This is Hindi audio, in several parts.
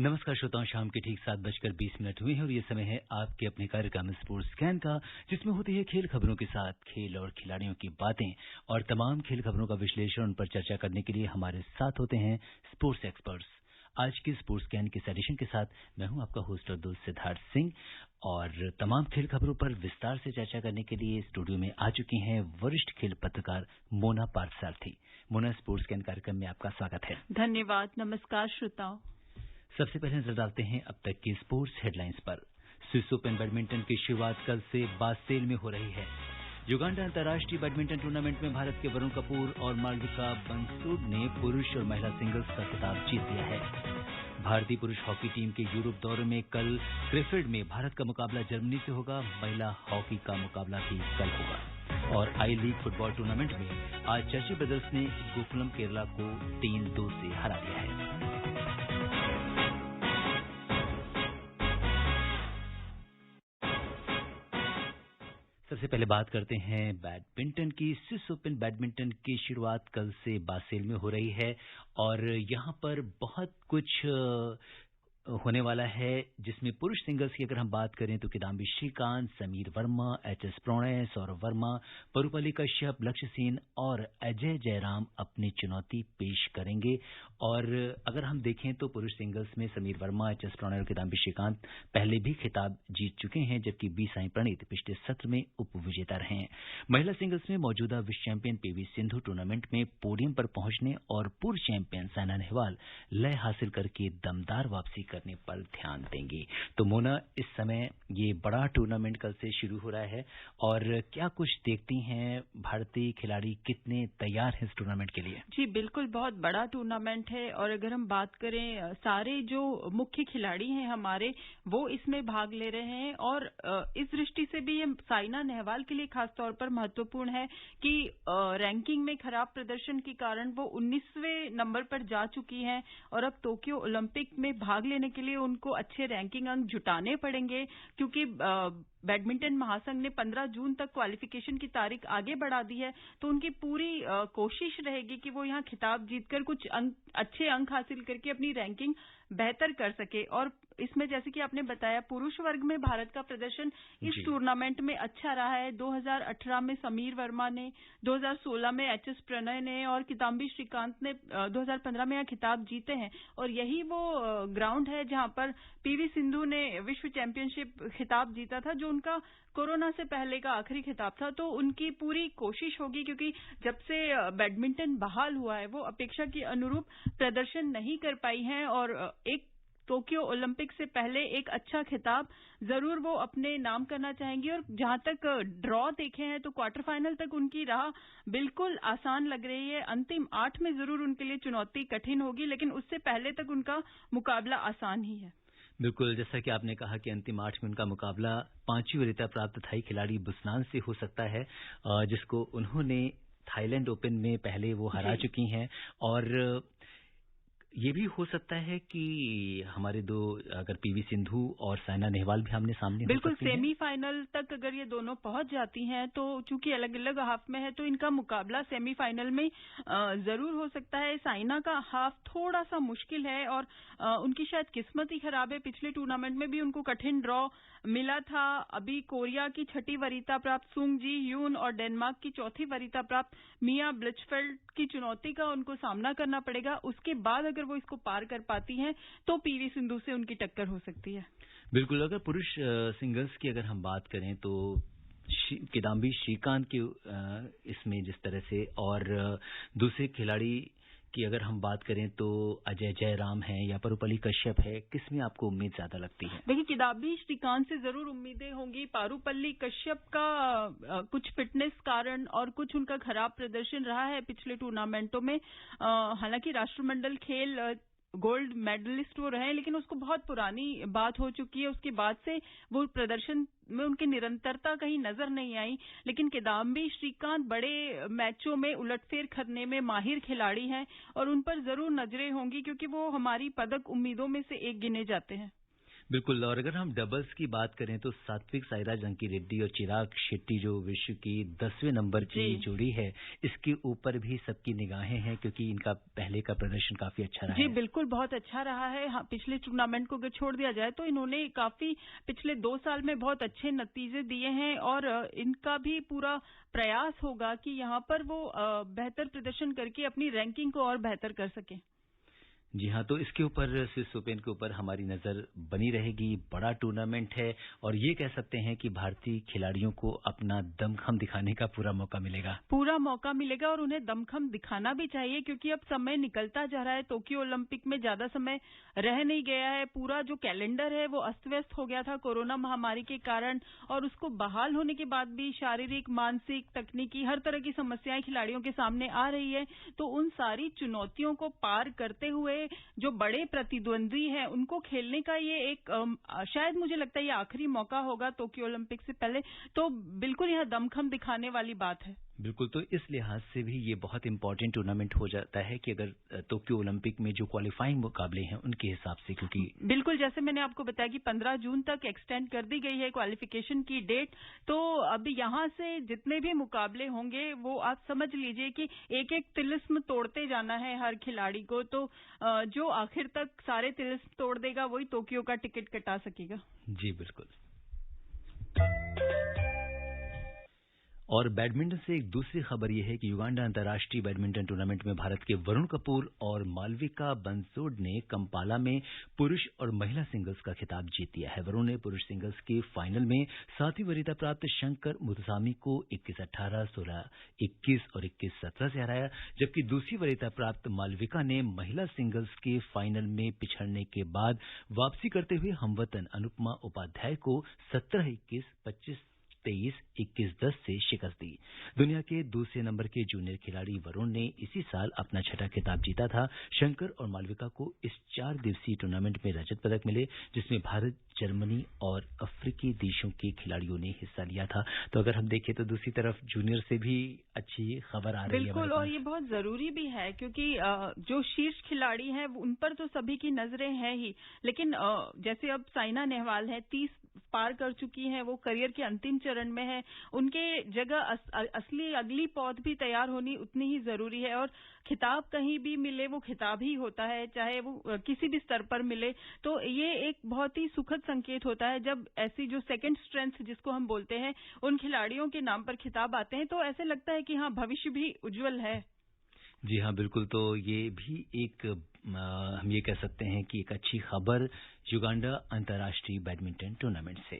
नमस्कार श्रोताओं, शाम के ठीक 7:20 हुए हैं और ये समय है आपके अपने कार्यक्रम स्पोर्ट्स स्कैन का, जिसमें होती है खेल खबरों के साथ खेल और खिलाड़ियों की बातें और तमाम खेल खबरों का विश्लेषण। उन पर चर्चा करने के लिए हमारे साथ होते हैं स्पोर्ट्स एक्सपर्ट्स। आज के स्पोर्ट्स स्कैन के एडिशन के साथ मैं हूं आपका होस्ट और दोस्त सिद्धार्थ सिंह, और तमाम खेल खबरों पर विस्तार से चर्चा करने के लिए स्टूडियो में आ चुकी हैं वरिष्ठ खेल पत्रकार मोना पार्थसारथी। मोना, स्पोर्ट्स स्कैन कार्यक्रम में आपका स्वागत है। धन्यवाद। नमस्कार श्रोताओं। सबसे पहले नजर डालते हैं अब तक की स्पोर्ट्स हेडलाइंस पर। स्विस ओपन बैडमिंटन की शुरुआत कल से बासेल में हो रही है। युगांडा अंतर्राष्ट्रीय बैडमिंटन टूर्नामेंट में भारत के वरुण कपूर और मालविका बंसूड ने पुरुष और महिला सिंगल्स का खिताब जीत लिया है। भारतीय पुरुष हॉकी टीम के यूरोप दौरे में कल क्रेफिल्ड में भारत का मुकाबला जर्मनी से होगा। महिला हॉकी का मुकाबला भी कल होगा। और आई लीग फुटबॉल टूर्नामेंट में आज चर्ची ब्रदर्स ने गोकुलम केरला को 3-2 से हरा दिया है। सबसे पहले बात करते हैं बैडमिंटन की। स्विस ओपन बैडमिंटन की शुरुआत कल से बासेल में हो रही है और यहां पर बहुत कुछ होने वाला है, जिसमें पुरुष सिंगल्स की अगर हम बात करें तो किदाम्बी श्रीकांत, समीर वर्मा, एच.एस. प्रणय, सौरभ वर्मा, परुपल्ली कश्यप, लक्ष्य सेन और अजय जयराम अपनी चुनौती पेश करेंगे। और अगर हम देखें तो पुरुष सिंगल्स में समीर वर्मा, एच.एस. प्रणय और किदाम्बी श्रीकांत पहले भी खिताब जीत चुके हैं, जबकि बी साई प्रणीत पिछले सत्र में उपविजेता रहे हैं। महिला सिंगल्स में मौजूदा विश्व चैंपियन पीवी सिंधु टूर्नामेंट में पोडियम पर पहुंचने और पूर्व चैंपियन साइना नेहवाल लय हासिल करके दमदार वापसी करने पर ध्यान देंगी। तो मोना, इस समय ये बड़ा टूर्नामेंट कल से शुरू हो रहा है और क्या कुछ देखती हैं भारतीय खिलाड़ी, कितने तैयार हैं इस टूर्नामेंट के लिए? जी बिल्कुल, बहुत बड़ा टूर्नामेंट है और अगर हम बात करें सारे जो मुख्य खिलाड़ी हैं हमारे, वो इसमें भाग ले रहे हैं। और इस दृष्टि से भी ये साइना नेहवाल के लिए खासतौर पर महत्वपूर्ण है कि रैंकिंग में खराब प्रदर्शन के कारण वो 19वें नंबर पर जा चुकी हैं और अब टोक्यो ओलंपिक में भाग लेने के लिए उनको अच्छे रैंकिंग अंक जुटाने पड़ेंगे, क्योंकि बैडमिंटन महासंघ ने 15 जून तक क्वालिफिकेशन की तारीख आगे बढ़ा दी है। तो उनकी पूरी कोशिश रहेगी कि वो यहाँ खिताब जीतकर कुछ अच्छे अंक हासिल करके अपनी रैंकिंग बेहतर कर सके। और इसमें जैसे कि आपने बताया, पुरुष वर्ग में भारत का प्रदर्शन इस टूर्नामेंट में अच्छा रहा है। 2018 में समीर वर्मा ने, 2016 में एच.एस. प्रणय ने और किदाम्बी श्रीकांत ने 2015 में यह खिताब जीते हैं। और यही वो ग्राउंड है जहां पर पीवी सिंधु ने विश्व चैंपियनशिप खिताब जीता था, जो उनका कोरोना से पहले का आखिरी खिताब था। तो उनकी पूरी कोशिश होगी, क्योंकि जब से बैडमिंटन बहाल हुआ है वो अपेक्षा के अनुरूप प्रदर्शन नहीं कर पाई हैं और एक टोक्यो ओलंपिक से पहले एक अच्छा खिताब जरूर वो अपने नाम करना चाहेंगी। और जहां तक ड्रॉ देखे हैं तो क्वार्टर फाइनल तक उनकी राह बिल्कुल आसान लग रही है। अंतिम 8 में जरूर उनके लिए चुनौती कठिन होगी, लेकिन उससे पहले तक उनका मुकाबला आसान ही है। बिल्कुल, जैसा कि आपने कहा कि अंतिम 8 में उनका मुकाबला 5वीं वरीयता प्राप्त थाई खिलाड़ी बुसनान से हो सकता है, जिसको उन्होंने थाईलैंड ओपन में पहले वो हरा चुकी हैं। और ये भी हो सकता है कि हमारे दो, अगर पीवी सिंधु और साइना नेहवाल भी आमने सामने बिल्कुल सेमीफाइनल तक अगर ये दोनों पहुंच जाती हैं, तो चूंकि अलग अलग हाफ में है तो इनका मुकाबला सेमीफाइनल में जरूर हो सकता है। साइना का हाफ थोड़ा सा मुश्किल है और उनकी शायद किस्मत ही खराब है। पिछले टूर्नामेंट में भी उनको कठिन ड्रॉ मिला था। अभी कोरिया की 6ठी वरीयता प्राप्त सुंग जी ह्यून और डेनमार्क की 4थी वरीयता प्राप्त मिया ब्लिचफेल्ड की चुनौती का उनको सामना करना पड़ेगा। उसके बाद अगर वो इसको पार कर पाती हैं तो पीवी सिंधु से उनकी टक्कर हो सकती है। बिल्कुल, अगर पुरुष सिंगल्स की अगर हम बात करें तो किदाम्बी श्रीकांत के इसमें जिस तरह से, और दूसरे खिलाड़ी की अगर हम बात करें तो अजय जयराम है या परुपल्ली कश्यप है, किसमें आपको उम्मीद ज्यादा लगती है? देखिए, किदाम्बी श्रीकांत से जरूर उम्मीदें होंगी। परुपल्ली कश्यप का कुछ फिटनेस कारण और कुछ उनका खराब प्रदर्शन रहा है पिछले टूर्नामेंटों में। हालांकि राष्ट्रमंडल खेल गोल्ड मेडलिस्ट वो रहे, लेकिन उसको बहुत पुरानी बात हो चुकी है। उसके बाद से वो प्रदर्शन में उनकी निरंतरता कहीं नजर नहीं आई। लेकिन किदाम्बी श्रीकांत बड़े मैचों में उलटफेर करने में माहिर खिलाड़ी हैं और उन पर जरूर नजरें होंगी, क्योंकि वो हमारी पदक उम्मीदों में से एक गिने जाते हैं। बिल्कुल। और अगर हम डबल्स की बात करें तो सात्विक साईराज रंकीरेड्डी और चिराग शेट्टी जो विश्व की 10वें नंबर की जी जोड़ी है, इसके ऊपर भी सबकी निगाहें हैं क्योंकि इनका पहले का प्रदर्शन काफी अच्छा रहा जी, है। बिल्कुल बहुत अच्छा रहा है। हाँ, पिछले टूर्नामेंट को अगर छोड़ दिया जाए तो इन्होंने काफी पिछले 2 साल में बहुत अच्छे नतीजे दिए हैं और इनका भी पूरा प्रयास होगा कि यहाँ पर वो बेहतर प्रदर्शन करके अपनी रैंकिंग को और बेहतर कर सकें। जी हाँ, तो इसके ऊपर स्विस ओपन के ऊपर हमारी नज़र बनी रहेगी। बड़ा टूर्नामेंट है और ये कह सकते हैं कि भारतीय खिलाड़ियों को अपना दमखम दिखाने का पूरा मौका मिलेगा। पूरा मौका मिलेगा और उन्हें दमखम दिखाना भी चाहिए क्योंकि अब समय निकलता जा रहा है। टोक्यो ओलंपिक में ज्यादा समय रह नहीं गया है। पूरा जो कैलेंडर है वो अस्त व्यस्त हो गया था कोरोना महामारी के कारण और उसको बहाल होने के बाद भी शारीरिक, मानसिक, तकनीकी हर तरह की समस्याएं खिलाड़ियों के सामने आ रही है। तो उन सारी चुनौतियों को पार करते हुए जो बड़े प्रतिद्वंदी हैं उनको खेलने का ये एक शायद मुझे लगता है ये आखिरी मौका होगा टोक्यो ओलंपिक से पहले। तो बिल्कुल यह दमखम दिखाने वाली बात है। बिल्कुल, तो इस लिहाज से भी ये बहुत इंपॉर्टेंट टूर्नामेंट हो जाता है कि अगर टोक्यो ओलंपिक में जो क्वालिफाइंग मुकाबले हैं उनके हिसाब से, क्योंकि बिल्कुल जैसे मैंने आपको बताया कि 15 जून तक एक्सटेंड कर दी गई है क्वालिफिकेशन की डेट। तो अब यहाँ से जितने भी मुकाबले होंगे वो आप समझ लीजिए कि एक एक तिलिस्म तोड़ते जाना है हर खिलाड़ी को। तो जो आखिर तक सारे तिलिस्म तोड़ देगा वही टोक्यो का टिकट कटा सकेगा। जी बिल्कुल। और बैडमिंटन से एक दूसरी खबर यह है कि युगांडा अंतर्राष्ट्रीय बैडमिंटन टूर्नामेंट में भारत के वरुण कपूर और मालविका बंसोड ने कंपाला में पुरुष और महिला सिंगल्स का खिताब जीत लिया है। वरुण ने पुरुष सिंगल्स के फाइनल में 7वीं वरीयता प्राप्त शंकर मुथुसामी को 21-18, 16-21 और 21-17 से हराया, जबकि दूसरी वरीयता प्राप्त मालविका ने महिला सिंगल्स के फाइनल में पिछड़ने के बाद वापसी करते हुए हमवतन अनुपमा उपाध्याय को 17-21, 25-23, 21-10 से शिकस्त दी। दुनिया के दूसरे नंबर के जूनियर खिलाड़ी वरुण ने इसी साल अपना छठा खिताब जीता था। शंकर और मालविका को इस 4 दिवसीय टूर्नामेंट में रजत पदक मिले, जिसमें भारत, जर्मनी और अफ्रीकी देशों के खिलाड़ियों ने हिस्सा लिया था। तो अगर हम देखें तो दूसरी तरफ जूनियर से भी अच्छी खबर आ रही है। बिल्कुल, और ये बहुत जरूरी भी है क्योंकि जो शीर्ष खिलाड़ी हैं उन पर तो सभी की नजरें हैं ही, लेकिन जैसे अब साइना नेहवाल है 30 पार कर चुकी हैं, वो करियर के अंतिम चरण में है। उनके जगह असली अगली पौध भी तैयार होनी उतनी ही जरूरी है। और खिताब कहीं भी मिले वो खिताब ही होता है, चाहे वो किसी भी स्तर पर मिले। तो ये एक बहुत ही सुखद संकेत होता है जब ऐसी जो सेकंड स्ट्रेंथ जिसको हम बोलते हैं उन खिलाड़ियों के नाम पर खिताब आते हैं, तो ऐसे लगता है कि हाँ, भविष्य भी उज्जवल है। जी हाँ, बिल्कुल। तो ये भी एक हम ये कह सकते हैं कि एक अच्छी खबर युगांडा अंतर्राष्ट्रीय बैडमिंटन टूर्नामेंट से।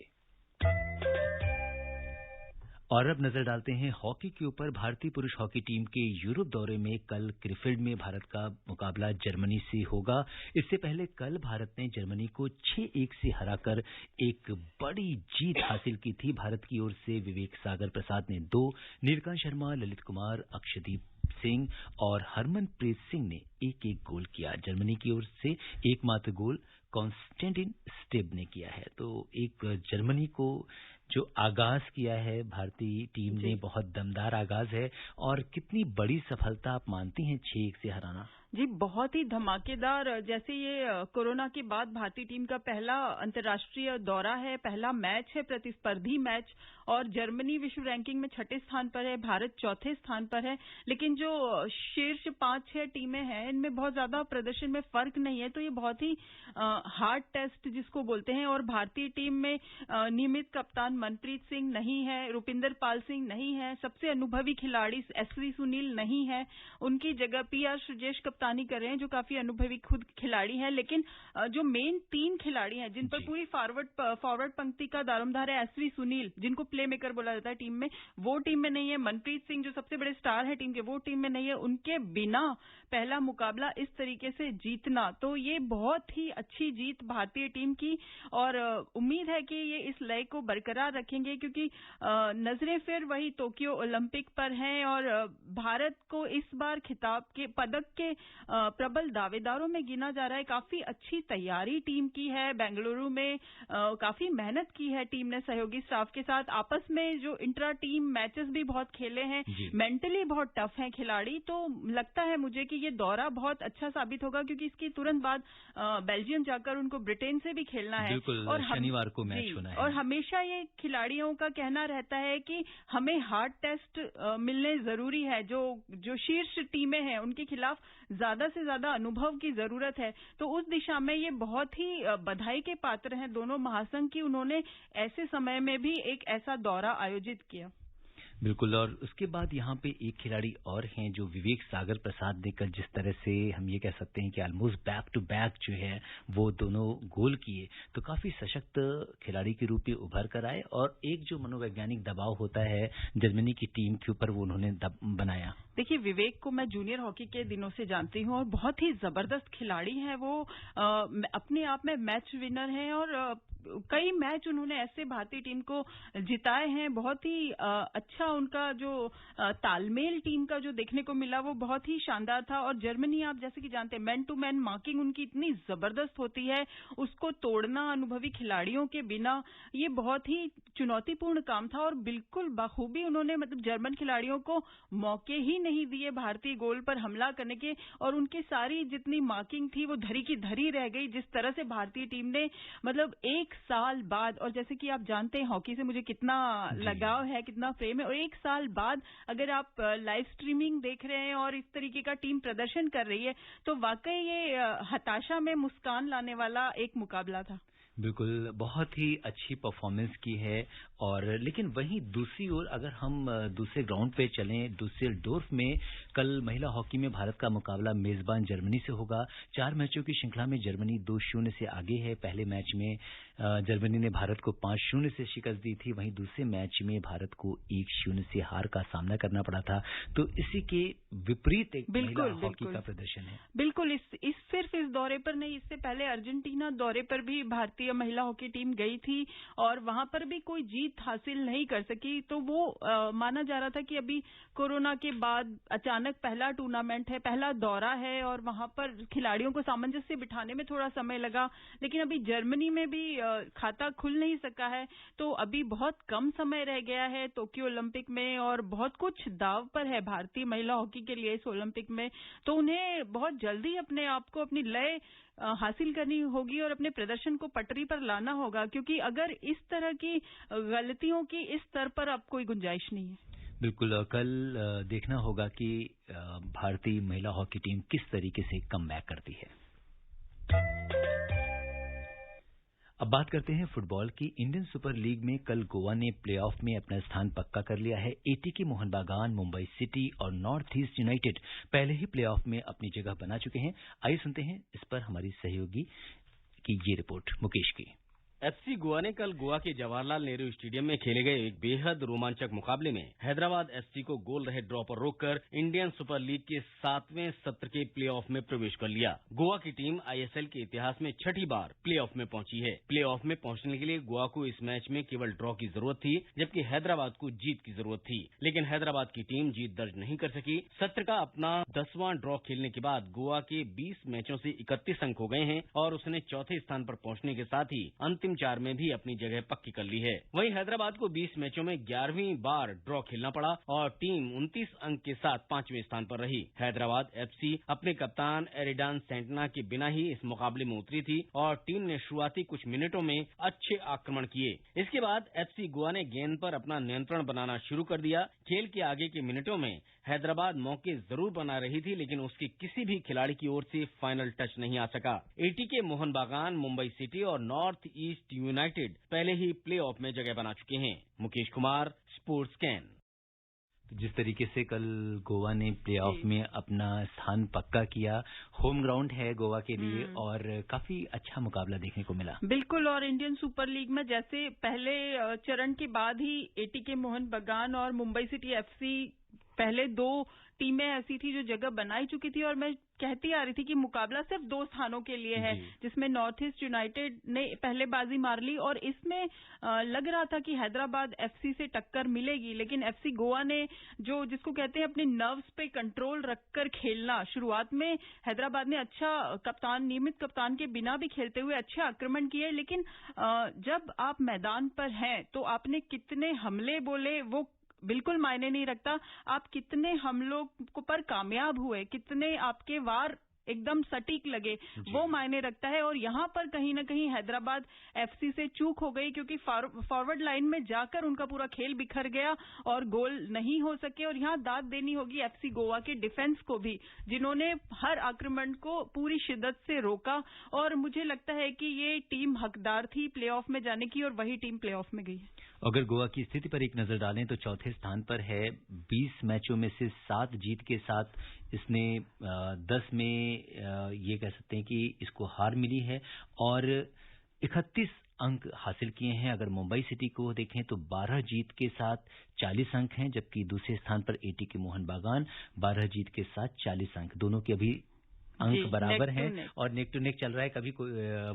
और अब नजर डालते हैं हॉकी के ऊपर। भारतीय पुरुष हॉकी टीम के यूरोप दौरे में कल क्रिफिल्ड में भारत का मुकाबला जर्मनी से होगा। इससे पहले कल भारत ने जर्मनी को 6-1 से हराकर एक बड़ी जीत हासिल की थी। भारत की ओर से विवेक सागर प्रसाद ने 2, नीलकांत शर्मा, ललित कुमार, अक्षदीप सिंह और हरमनप्रीत सिंह ने 1-1 गोल किया। जर्मनी की ओर से एकमात्र गोल कॉन्स्टेंटिन स्टेब ने किया है। तो एक जर्मनी को जो आगाज किया है भारतीय टीम ने, बहुत दमदार आगाज है। और कितनी बड़ी सफलता आप मानती हैं 6-1 से हराना? जी, बहुत ही धमाकेदार। जैसे ये कोरोना के बाद भारतीय टीम का पहला अंतर्राष्ट्रीय दौरा है, पहला मैच है, प्रतिस्पर्धी मैच। और जर्मनी विश्व रैंकिंग में 6ठे स्थान पर है, भारत 4थे स्थान पर है। लेकिन जो शीर्ष 5-6 टीमें हैं इनमें बहुत ज्यादा प्रदर्शन में फर्क नहीं है। तो ये बहुत ही हार्ड टेस्ट जिसको बोलते हैं। और भारतीय टीम में नियमित कप्तान मनप्रीत सिंह नहीं है, रुपिंदर पाल सिंह नहीं है, सबसे अनुभवी खिलाड़ी एसवी सुनील नहीं है। उनकी जगह PR श्रीजेश कप्तानी कर रहे हैं जो काफी अनुभवी खुद खिलाड़ी हैं। लेकिन जो मेन 3 खिलाड़ी हैं जिन पर पूरी फॉरवर्ड पंक्ति का दारोमदार है, एसवी सुनील जिनको प्ले मेकर बोला जाता है टीम में, वो टीम में नहीं है। मनप्रीत सिंह जो सबसे बड़े स्टार है टीम के, वो टीम में नहीं है। उनके बिना पहला मुकाबला इस तरीके से जीतना, तो ये बहुत ही अच्छी जीत भारतीय टीम की। और उम्मीद है कि ये इस लय को बरकरार रखेंगे क्योंकि नजरें फिर वही टोक्यो ओलंपिक पर हैं। और भारत को इस बार खिताब के पदक के प्रबल दावेदारों में गिना जा रहा है। काफी अच्छी तैयारी टीम की है। बेंगलुरु में काफी मेहनत की है टीम ने सहयोगी स्टाफ के साथ। आपस में जो इंट्रा टीम मैचेस भी बहुत खेले हैं। मेंटली बहुत टफ हैं खिलाड़ी। तो लगता है मुझे कि ये दौरा बहुत अच्छा साबित होगा, क्योंकि इसके तुरंत बाद बेल्जियम जाकर उनको ब्रिटेन से भी खेलना है। और शनिवार को मैच होना है। और हमेशा ये खिलाड़ियों का कहना रहता है कि हमें हार्ड टेस्ट मिलने जरूरी है। जो शीर्ष टीमें हैं उनके खिलाफ ज्यादा से ज्यादा अनुभव की जरूरत है। तो उस दिशा में ये बहुत ही बधाई के पात्र हैं दोनों महासंघ की, उन्होंने ऐसे समय में भी एक ऐसा दौरा आयोजित किया। बिल्कुल। और उसके बाद यहाँ पे एक खिलाड़ी और हैं जो विवेक सागर प्रसाद ने कल जिस तरह से हम ये कह सकते हैं कि ऑलमोस्ट बैक टू बैक जो है वो दोनों गोल किए, तो काफी सशक्त खिलाड़ी के रूप में उभर कर आए। और एक जो मनोवैज्ञानिक दबाव होता है जर्मनी की टीम के ऊपर वो उन्होंने बनाया। देखिए, विवेक को मैं जूनियर हॉकी के दिनों से जानती हूँ और बहुत ही जबरदस्त खिलाड़ी है वो। अपने आप में मैच विनर हैं और कई मैच उन्होंने ऐसे भारतीय टीम को जिताए हैं। बहुत ही अच्छा उनका जो तालमेल टीम का जो देखने को मिला वो बहुत ही शानदार था। और जर्मनी, आप जैसे कि जानते हैं, मैन टू मैन मार्किंग उनकी इतनी जबरदस्त होती है, उसको तोड़ना अनुभवी खिलाड़ियों के बिना ये बहुत ही चुनौतीपूर्ण काम था। और बिल्कुल बखूबी उन्होंने जर्मन खिलाड़ियों को मौके ही नहीं दिए भारतीय गोल पर हमला करने के। और उनकी सारी जितनी मार्किंग थी वो धरी की धरी रह गई। जिस तरह से भारतीय टीम ने एक साल बाद, और जैसे कि आप जानते हैं हॉकी से मुझे कितना लगाव है, कितना प्रेम है, और एक साल बाद अगर आप लाइव स्ट्रीमिंग देख रहे हैं और इस तरीके का टीम प्रदर्शन कर रही है तो वाकई ये हताशा में मुस्कान लाने वाला एक मुकाबला था। बिल्कुल, बहुत ही अच्छी परफॉर्मेंस की है। और लेकिन वहीं दूसरी ओर अगर हम दूसरे ग्राउंड पे चलें, डुसेल्डोर्फ में कल महिला हॉकी में भारत का मुकाबला मेजबान जर्मनी से होगा। 4 मैचों की श्रृंखला में जर्मनी 2-0 से आगे है। पहले मैच में जर्मनी ने भारत को 5-0 से शिकस्त दी थी, वहीं दूसरे मैच में भारत को 1-0 से हार का सामना करना पड़ा था। तो इसी के विपरीत एक महिला हॉकी का प्रदर्शन है। बिल्कुल, सिर्फ इस दौरे पर नहीं, इससे पहले अर्जेंटीना दौरे पर भी भारतीय महिला हॉकी टीम गई थी और वहां पर भी कोई जीत हासिल नहीं कर सकी। तो वो माना जा रहा था कि अभी कोरोना के बाद अचानक पहला टूर्नामेंट है, पहला दौरा है और वहां पर खिलाड़ियों को सामंजस्य बिठाने में थोड़ा समय लगा। लेकिन अभी जर्मनी में भी खाता खुल नहीं सका है, तो अभी बहुत कम समय रह गया है टोक्यो ओलंपिक में और बहुत कुछ दाव पर है भारतीय महिला हॉकी के लिए इस ओलंपिक में। तो उन्हें बहुत जल्दी अपने आप को, अपनी लय हासिल करनी होगी और अपने प्रदर्शन को पटरी पर लाना होगा, क्योंकि अगर इस तरह की गलतियों की इस स्तर पर अब कोई गुंजाइश नहीं है। बिल्कुल, कल देखना होगा कि भारतीय महिला हॉकी टीम किस तरीके से कमबैक करती है। अब बात करते हैं फुटबॉल की। इंडियन सुपर लीग में कल गोवा ने प्लेऑफ में अपना स्थान पक्का कर लिया है। एटीके मोहन बागान, मुंबई सिटी और नॉर्थ ईस्ट यूनाइटेड पहले ही प्लेऑफ में अपनी जगह बना चुके हैं। आइए सुनते हैं इस पर हमारी सहयोगी की ये रिपोर्ट, मुकेश की। एफसी गोवा ने कल गोवा के जवाहरलाल नेहरू स्टेडियम में खेले गए एक बेहद रोमांचक मुकाबले में हैदराबाद एफसी को गोल रहे ड्रॉ पर रोककर इंडियन सुपर लीग के 7वें सत्र के प्लेऑफ में प्रवेश कर लिया। गोवा की टीम आईएसएल के इतिहास में छठी बार प्लेऑफ में पहुंची है। प्लेऑफ में पहुंचने के लिए गोवा को इस मैच में केवल ड्रॉ की जरूरत थी, जबकि हैदराबाद को जीत की जरूरत थी। लेकिन हैदराबाद की टीम जीत दर्ज नहीं कर सकी। सत्र का अपना 10वां ड्रॉ खेलने के बाद गोवा के 20 मैचों से 31 अंक हो गए हैं और उसने चौथे स्थान पर पहुंचने के साथ ही अंतिम 4 में भी अपनी जगह पक्की कर ली है। वहीं हैदराबाद को 20 मैचों में 11वीं बार ड्रॉ खेलना पड़ा और टीम 29 अंक के साथ 5वें स्थान पर रही। हैदराबाद एफसी अपने कप्तान एरिडान सेंटना के बिना ही इस मुकाबले में उतरी थी और टीम ने शुरुआती कुछ मिनटों में अच्छे आक्रमण किए। इसके बाद एफसी गोवा ने गेंद पर अपना नियंत्रण बनाना शुरू कर दिया। खेल के आगे के मिनटों में हैदराबाद मौके जरूर बना रही थी, लेकिन उसके किसी भी खिलाड़ी की ओर से फाइनल टच नहीं आ सका। एटीके मोहन बागान, मुंबई सिटी और नॉर्थ ईस्ट यूनाइटेड पहले ही प्लेऑफ में जगह बना चुके हैं। Mukesh Kumar, sports can. जिस तरीके से कल गोवा ने प्लेऑफ में अपना स्थान पक्का किया, होम ग्राउंड है गोवा के लिए और काफी अच्छा मुकाबला देखने को मिला। बिल्कुल, और इंडियन सुपर लीग में जैसे पहले चरण के बाद ही एटीके मोहन बागान और मुंबई सिटी एफसी पहले 2 टीमें ऐसी थी जो जगह बनाई चुकी थी और मैं कहती आ रही थी कि मुकाबला सिर्फ 2 स्थानों के लिए है, जिसमें नॉर्थ ईस्ट यूनाइटेड ने पहले बाजी मार ली और इसमें लग रहा था कि हैदराबाद एफसी से टक्कर मिलेगी, लेकिन एफसी गोवा ने जो जिसको कहते हैं अपने नर्व्स पे कंट्रोल रखकर खेलना, शुरुआत में हैदराबाद ने अच्छा नियमित कप्तान के बिना भी खेलते हुए अच्छे आक्रमण किए, लेकिन जब आप मैदान पर हैं तो आपने कितने हमले बोले वो बिल्कुल मायने नहीं रखता। आप कितने हमलों पर कामयाब हुए, कितने आपके वार एकदम सटीक लगे, वो मायने रखता है। और यहाँ पर कहीं ना कहीं हैदराबाद एफसी से चूक हो गई, क्योंकि फॉरवर्ड लाइन में जाकर उनका पूरा खेल बिखर गया और गोल नहीं हो सके। और यहाँ दाद देनी होगी एफसी गोवा के डिफेंस को भी, जिन्होंने हर आक्रमण को पूरी शिद्दत से रोका। और मुझे लगता है कि ये टीम हकदार थी प्लेऑफ में जाने की और वही टीम प्लेऑफ में गई। अगर गोवा की स्थिति पर एक नजर डालें तो चौथे स्थान पर है। 20 मैचों में से 7 जीत के साथ इसने 10 में ये कह सकते हैं कि इसको हार मिली है और 31 अंक हासिल किए हैं। अगर मुंबई सिटी को देखें तो 12 जीत के साथ 40 अंक हैं, जबकि दूसरे स्थान पर एटी के मोहन बागान 12 जीत के साथ 40 अंक, दोनों के अभी अंक बराबर हैं और नेक टू नेक चल रहा है। कभी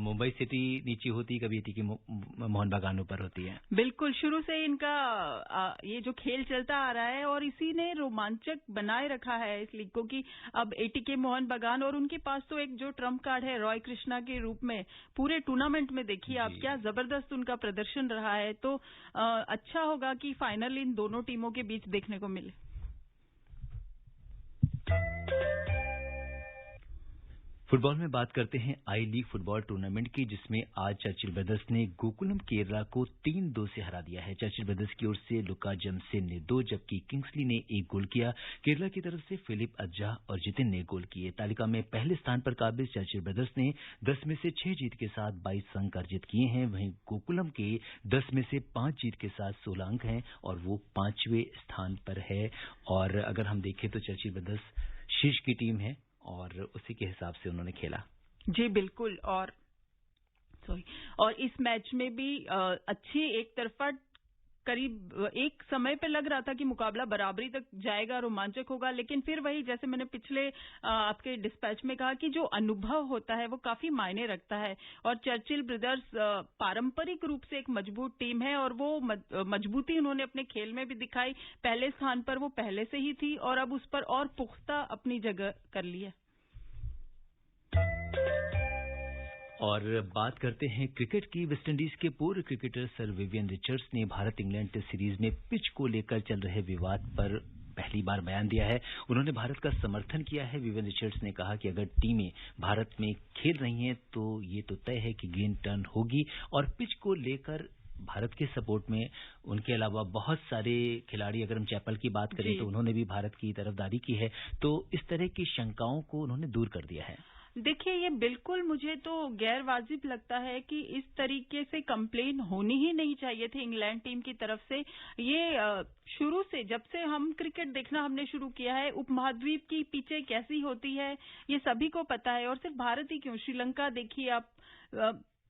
मुंबई सिटी नीचे होती, कभी एटी की मोहन बागान ऊपर होती है। बिल्कुल, शुरू से इनका ये जो खेल चलता आ रहा है और इसी ने रोमांचक बनाए रखा है इस लीग को कि अब एटी के मोहन बागान और उनके पास तो एक जो ट्रम्प कार्ड है रॉय कृष्णा के रूप में पूरे टूर्नामेंट में देखिए आप क्या जबरदस्त उनका प्रदर्शन रहा है। तो अच्छा होगा कि फाइनल इन दोनों टीमों के बीच देखने को मिले। फुटबॉल में बात करते हैं आई लीग फुटबॉल टूर्नामेंट की, जिसमें आज चर्चिल ब्रदर्स ने गोकुलम केरला को 3-2 से हरा दिया है। चर्चिल ब्रदर्स की ओर से लुका जमसेन ने 2 जबकि किंग्सली ने 1 गोल किया। केरला की तरफ से फिलिप अज्जा और जितिन ने गोल किए। तालिका में पहले स्थान पर काबिज चर्चिल ब्रदर्स ने 10 में से 6 जीत के साथ 22 अंक अर्जित किए हैं। वहीं गोकुलम के 10 में से 5 जीत के साथ 16 अंक हैं और वो 5वें स्थान पर है। और अगर हम देखें तो चर्चिल ब्रदर्स शीर्ष की टीम है और उसी के हिसाब से उन्होंने खेला। जी बिल्कुल। और इस मैच में भी अच्छी एक तरफा करीब एक समय पे लग रहा था कि मुकाबला बराबरी तक जाएगा, रोमांचक होगा, लेकिन फिर वही जैसे मैंने पिछले आपके डिस्पैच में कहा कि जो अनुभव होता है वो काफी मायने रखता है। और चर्चिल ब्रदर्स पारंपरिक रूप से एक मजबूत टीम है और वो मजबूती उन्होंने अपने खेल में भी दिखाई। पहले स्थान पर वो पहले से ही थी और अब उस पर और पुख्ता अपनी जगह कर ली है। और बात करते हैं क्रिकेट की। वेस्टइंडीज के पूर्व क्रिकेटर सर विवियन रिचर्ड्स ने भारत इंग्लैंड टेस्ट सीरीज में पिच को लेकर चल रहे विवाद पर पहली बार बयान दिया है। उन्होंने भारत का समर्थन किया है। विवियन रिचर्ड्स ने कहा कि अगर टीमें भारत में खेल रही हैं तो ये तो तय है कि गेंद टर्न होगी। और पिच को लेकर भारत के सपोर्ट में उनके अलावा बहुत सारे खिलाड़ी, अगर हम चैपल की बात करें तो उन्होंने भी भारत की तरफदारी की है। तो इस तरह की शंकाओं को उन्होंने दूर कर दिया है। देखिए, ये बिल्कुल मुझे तो गैर वाजिब लगता है कि इस तरीके से कंप्लेन होनी ही नहीं चाहिए थी इंग्लैंड टीम की तरफ से। ये शुरू से जब से हम क्रिकेट देखना हमने शुरू किया है, उपमहाद्वीप की पिचें कैसी होती है ये सभी को पता है। और सिर्फ भारत ही क्यों, श्रीलंका देखिए आप,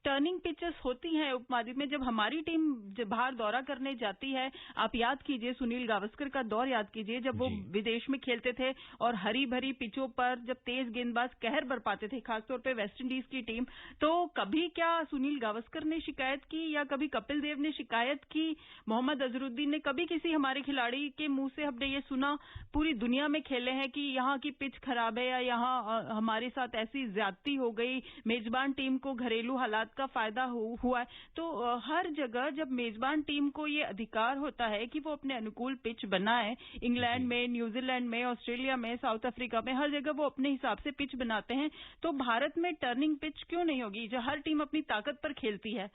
टर्निंग पिचेस होती हैं उपमहाद्वीप में। जब हमारी टीम बाहर दौरा करने जाती है, आप याद कीजिए सुनील गावस्कर का दौर याद कीजिए जब वो विदेश में खेलते थे और हरी भरी पिचों पर जब तेज गेंदबाज कहर बरपाते थे, खासतौर पे वेस्ट इंडीज की टीम, तो कभी क्या सुनील गावस्कर ने शिकायत की या कभी कपिल देव ने शिकायत की, मोहम्मद अजहरुद्दीन ने कभी किसी हमारे खिलाड़ी के मुंह से हमने ये सुना? पूरी दुनिया में खेले हैं कि यहाँ की पिच खराब है या यहाँ हमारे साथ ऐसी ज्यादती हो गई, मेजबान टीम को घरेलू हालात का फायदा हुआ है। तो हर जगह जब मेजबान टीम को ये अधिकार होता है कि वो अपने अनुकूल पिच बनाए, इंग्लैंड में, न्यूजीलैंड में, ऑस्ट्रेलिया में, साउथ अफ्रीका में, हर जगह वो अपने हिसाब से पिच बनाते हैं। तो भारत में टर्निंग पिच क्यों नहीं होगी जो हर टीम अपनी ताकत पर खेलती है?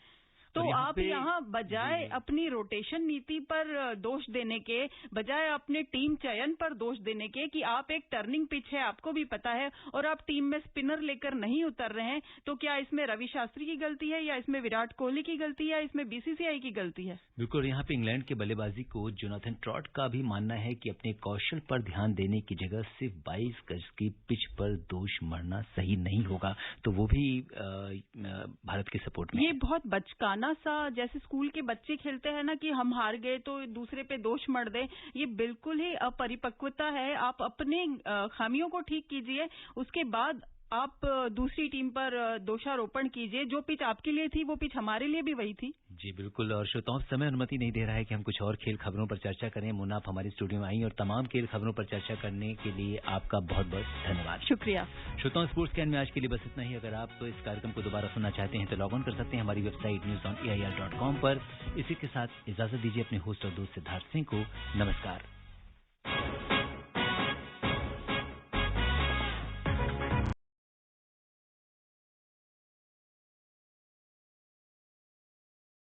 तो आप यहाँ बजाय अपनी रोटेशन नीति पर दोष देने के, बजाय अपने टीम चयन पर दोष देने के कि आप एक टर्निंग पिच है, आपको भी पता है, और आप टीम में स्पिनर लेकर नहीं उतर रहे हैं, तो क्या इसमें रवि शास्त्री की गलती है या इसमें विराट कोहली की गलती है या इसमें बीसीसीआई की गलती है? बिल्कुल। यहाँ पे इंग्लैंड के बल्लेबाजी कोच जोनाथन ट्रॉट का भी मानना है कि अपने कौशल पर ध्यान देने की जगह सिर्फ 22 गज की पिच पर दोष मरना सही नहीं होगा। तो वो भी भारत के सपोर्ट में ये बहुत बचकाना पुराना सा जैसे स्कूल के बच्चे खेलते हैं ना कि हम हार गए तो दूसरे पे दोष मढ़ दे, ये बिल्कुल ही अपरिपक्वता है। आप अपने खामियों को ठीक कीजिए, उसके बाद आप दूसरी टीम पर दोषारोपण कीजिए। जो पिच आपके लिए थी वो पिच हमारे लिए भी वही थी। जी बिल्कुल। और श्रोताओं, समय अनुमति नहीं दे रहा है कि हम कुछ और खेल खबरों पर चर्चा करें। मुन्ना, आप हमारी स्टूडियो में आई और तमाम खेल खबरों पर चर्चा करने के लिए आपका बहुत बहुत धन्यवाद। शुक्रिया। श्रोताओं, स्पोर्ट्स कैन में आज के लिए बस इतना ही। अगर आप इस कार्यक्रम को दोबारा सुनना चाहते हैं तो लॉग ऑन कर सकते हैं हमारी वेबसाइट news.air.com पर। इसी के साथ इजाजत दीजिए अपने होस्ट और दोस्त सिद्धार्थ सिंह को। नमस्कार।